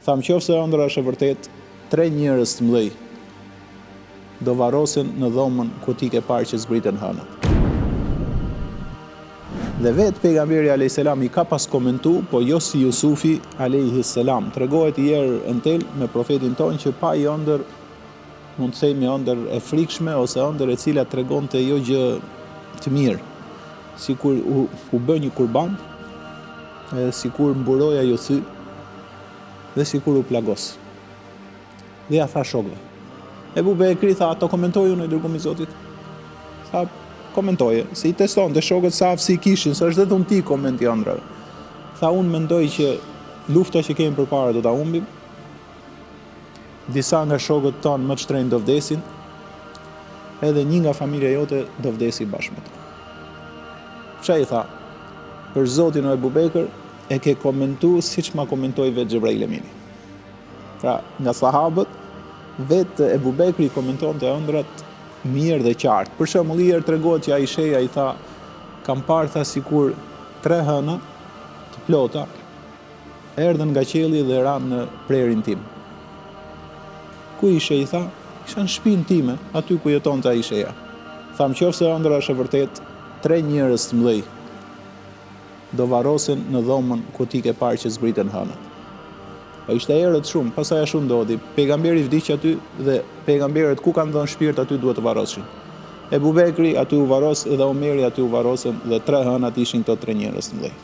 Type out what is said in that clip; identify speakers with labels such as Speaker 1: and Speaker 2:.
Speaker 1: Tham qofse ëndra është e vërtet, 3 njerëz të mëdhej do varrosen në dhomën ku ti ke parë që zbriten hënat. Dhe vetë pejgamberi a.s. i ka pas komentu, po jo si Jusufi a.s. Tregohet i erë entel me profetin tonë që pa i ëndër, mund të themi ëndër e frikshme ose ëndër e cila tregonte jo gjë të mirë, si kur u bë një kurban, si kur mburoja ju thy, dhe si kur u plagos. Dhe ja tha shokëve. Ebu Bekri tha, ato komentoju në dërgumi Zotit. Tha, komentoje, se i teston të shokët sa aftësi kishin, se është dhe dhënë ti komenti ëndrave. Tha, unë mendoj që lufta që kemi përpara do ta humbim, disa nga shokët tonë më të shtrenjtë do vdesin, edhe një nga familja jote do vdesi bashkë me to. Qa i tha, për Zotin o Ebu Bekër, e ke komentu siç ma komentoi vetë Xhebrail Emini. Pra, nga sahabët, vetë Ebu Bekri komenton të ëndrat mirë dhe qartë. Për shembull, i tregohet që Aisheja i tha, kam parë tha sikur 3 hëna të plota erdhën nga qielli dhe ranë në prerin tim. Ku ishe, i tha? Isha në shtëpinë time, aty ku jetonte Aisheja. Tham qofse ëndra është e vërtet, 3 njerëz të mëdhej do varrosen në dhomën ku ti ke parë që zbriten hënat. Po ishte erët shumë, pastaj ashtu ndodhi. Pejgamberi vdiq aty dhe pejgamberët ku kanë dhënë shpirt aty duhet të varroshin. Ebu Bekri aty u varros dhe Omeri aty u varrosën dhe 3 hënat ishin këto 3 njerëz të mëdhej.